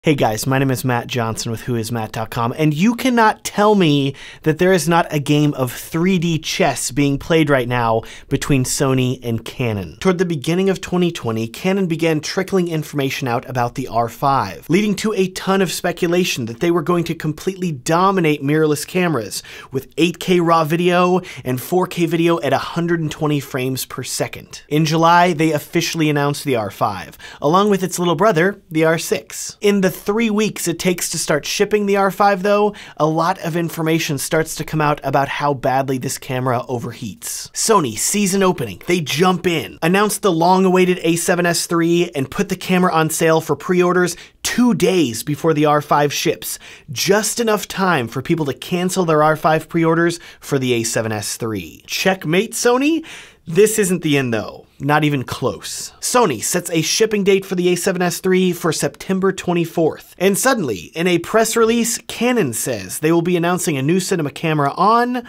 Hey guys, my name is Matt Johnson with whoismatt.com, and you cannot tell me that there is not a game of 3D chess being played right now between Sony and Canon. Toward the beginning of 2020, Canon began trickling information out about the R5, leading to a ton of speculation that they were going to completely dominate mirrorless cameras with 8K raw video and 4K video at 120 frames per second. In July, they officially announced the R5, along with its little brother, the R6. In the 3 weeks it takes to start shipping the R5 though, a lot of information starts to come out about how badly this camera overheats. Sony, season opening, they jump in, announce the long-awaited A7S III, and put the camera on sale for pre-orders 2 days before the R5 ships, just enough time for people to cancel their R5 pre-orders for the A7S III. Checkmate, Sony? This isn't the end though. Not even close. Sony sets a shipping date for the A7S III for September 24th. And suddenly, in a press release, Canon says they will be announcing a new cinema camera on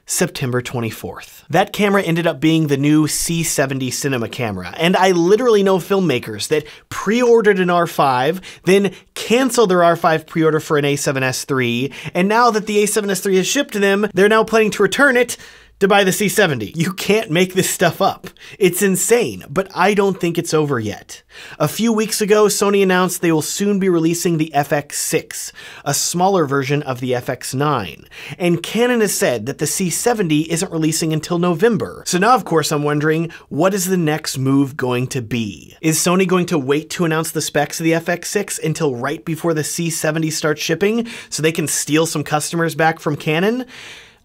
September 24th. That camera ended up being the new C70 cinema camera, and I literally know filmmakers that pre-ordered an R5, then canceled their R5 pre-order for an A7S III, and now that the A7S III has shipped to them, they're now planning to return it to buy the C70. You can't make this stuff up. It's insane, but I don't think it's over yet. A few weeks ago, Sony announced they will soon be releasing the FX6, a smaller version of the FX9, and Canon has said that the C70 isn't releasing until November. So now, of course, I'm wondering, what is the next move going to be? Is Sony going to wait to announce the specs of the FX6 until right before the C70 starts shipping so they can steal some customers back from Canon?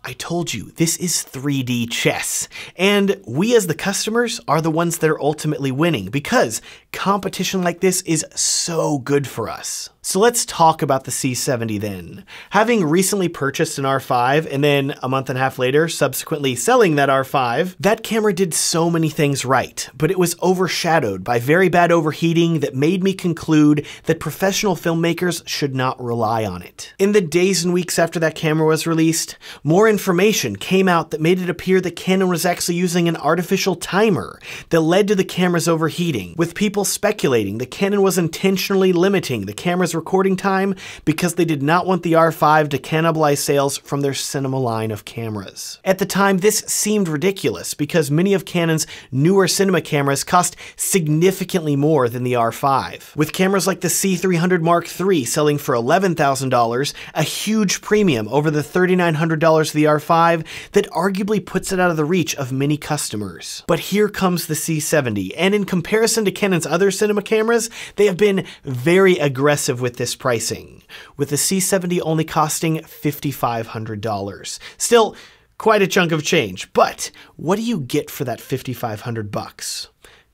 I told you, this is 3D chess, and we as the customers are the ones that are ultimately winning because competition like this is so good for us. So let's talk about the C70 then. Having recently purchased an R5 and then a month and a half later subsequently selling that R5, that camera did so many things right, but it was overshadowed by very bad overheating that made me conclude that professional filmmakers should not rely on it. In the days and weeks after that camera was released, more information came out that made it appear that Canon was actually using an artificial timer that led to the camera's overheating, with people speculating that Canon was intentionally limiting the camera's recording time because they did not want the R5 to cannibalize sales from their cinema line of cameras. At the time, this seemed ridiculous because many of Canon's newer cinema cameras cost significantly more than the R5, with cameras like the C300 Mark III selling for $11,000, a huge premium over the $3,900 of the R5 that arguably puts it out of the reach of many customers. But here comes the C70, and in comparison to Canon's other cinema cameras, they have been very aggressive with this pricing, with the C70 only costing $5,500. Still, quite a chunk of change, but what do you get for that $5,500?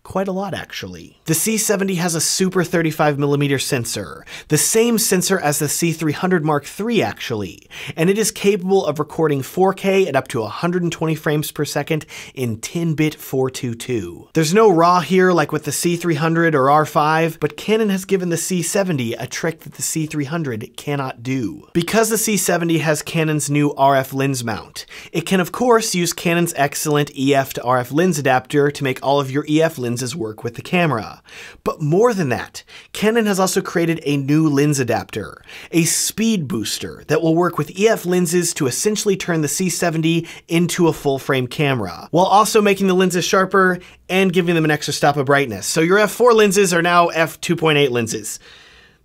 Quite a lot, actually. The C70 has a super 35mm sensor, the same sensor as the C300 Mark III actually, and it is capable of recording 4K at up to 120 frames per second in 10-bit 422. There's no RAW here like with the C300 or R5, but Canon has given the C70 a trick that the C300 cannot do. Because the C70 has Canon's new RF lens mount, it can of course use Canon's excellent EF to RF lens adapter to make all of your EF lenses work with the camera. But more than that, Canon has also created a new lens adapter, a speed booster that will work with EF lenses to essentially turn the C70 into a full-frame camera, while also making the lenses sharper and giving them an extra stop of brightness. So your f4 lenses are now f2.8 lenses.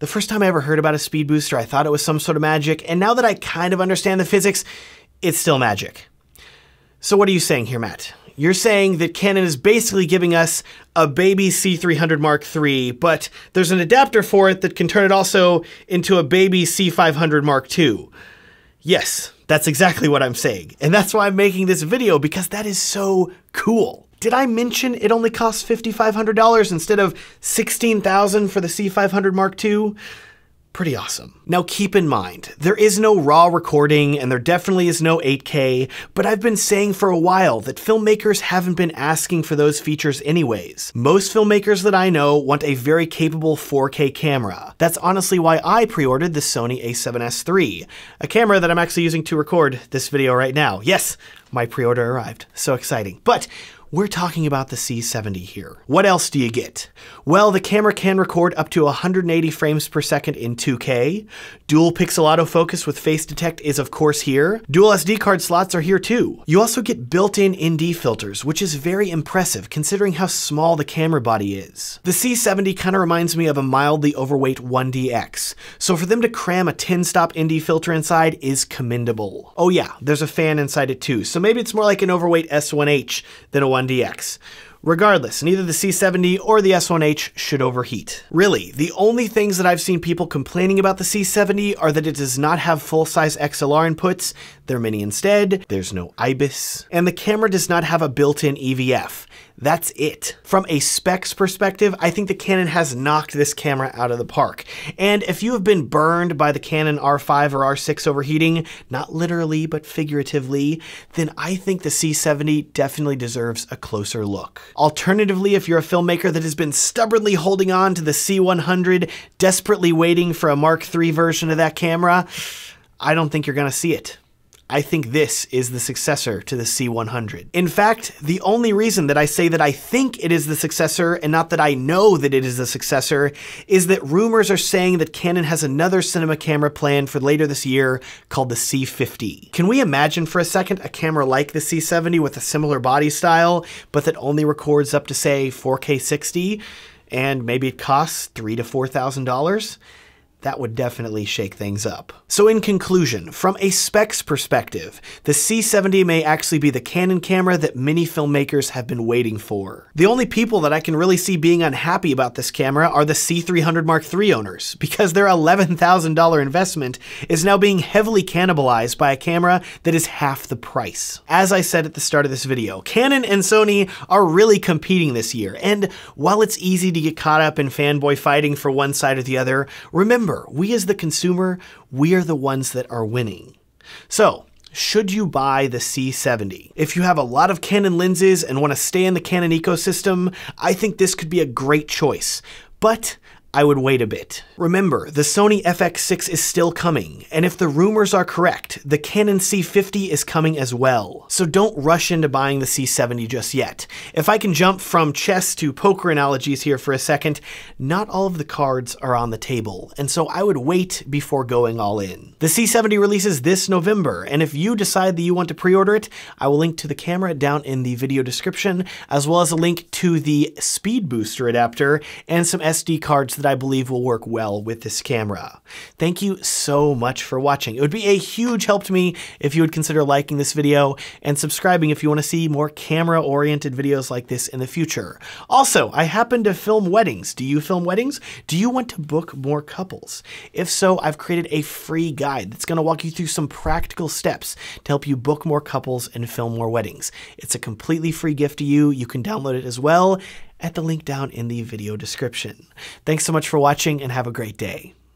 The first time I ever heard about a speed booster, I thought it was some sort of magic, and now that I kind of understand the physics, it's still magic. So what are you saying here, Matt? You're saying that Canon is basically giving us a baby C300 Mark III, but there's an adapter for it that can turn it also into a baby C500 Mark II. Yes, that's exactly what I'm saying. And that's why I'm making this video, because that is so cool. Did I mention it only costs $5,500 instead of $16,000 for the C500 Mark II? Pretty awesome. Now keep in mind, there is no raw recording and there definitely is no 8K, but I've been saying for a while that filmmakers haven't been asking for those features anyways. Most filmmakers that I know want a very capable 4K camera. That's honestly why I pre-ordered the Sony A7S III, a camera that I'm actually using to record this video right now. Yes, my pre-order arrived. So exciting. But We're talking about the C70 here. What else do you get? Well, the camera can record up to 180 frames per second in 2K. Dual pixel autofocus with face detect is of course here. Dual SD card slots are here too. You also get built-in ND filters, which is very impressive considering how small the camera body is. The C70 kind of reminds me of a mildly overweight 1DX, so for them to cram a 10-stop ND filter inside is commendable. Oh yeah, there's a fan inside it too, so maybe it's more like an overweight S1H than a 1DX. Regardless, neither the C70 or the S1H should overheat. Really, the only things that I've seen people complaining about the C70 are that it does not have full-size XLR inputs, they're mini instead, there's no IBIS, and the camera does not have a built-in EVF. That's it. From a specs perspective, I think the Canon has knocked this camera out of the park. And if you have been burned by the Canon R5 or R6 overheating, not literally but figuratively, then I think the C70 definitely deserves a closer look. Alternatively, if you're a filmmaker that has been stubbornly holding on to the C100, desperately waiting for a Mark III version of that camera, I don't think you're gonna see it. I think this is the successor to the C100. In fact, the only reason that I say that I think it is the successor and not that I know that it is the successor is that rumors are saying that Canon has another cinema camera planned for later this year called the C50. Can we imagine for a second a camera like the C70 with a similar body style, but that only records up to say 4K 60 and maybe it costs $3,000 to $4,000? That would definitely shake things up. So in conclusion, from a specs perspective, the C70 may actually be the Canon camera that many filmmakers have been waiting for. The only people that I can really see being unhappy about this camera are the C300 Mark III owners, because their $11,000 investment is now being heavily cannibalized by a camera that is half the price. As I said at the start of this video, Canon and Sony are really competing this year, and while it's easy to get caught up in fanboy fighting for one side or the other, remember, we as the consumer, we are the ones that are winning. So, should you buy the C70? If you have a lot of Canon lenses and want to stay in the Canon ecosystem, I think this could be a great choice. But I would wait a bit. Remember, the Sony FX6 is still coming, and if the rumors are correct, the Canon C50 is coming as well. So don't rush into buying the C70 just yet. If I can jump from chess to poker analogies here for a second, not all of the cards are on the table, and so I would wait before going all in. The C70 releases this November, and if you decide that you want to pre-order it, I will link to the camera down in the video description, as well as a link to the speed booster adapter and some SD cards that I believe will work well with this camera. Thank you so much for watching. It would be a huge help to me if you would consider liking this video and subscribing if you want to see more camera-oriented videos like this in the future. Also, I happen to film weddings. Do you film weddings? Do you want to book more couples? If so, I've created a free guide that's going to walk you through some practical steps to help you book more couples and film more weddings. It's a completely free gift to you. You can download it as well at the link down in the video description. Thanks so much for watching and have a great day.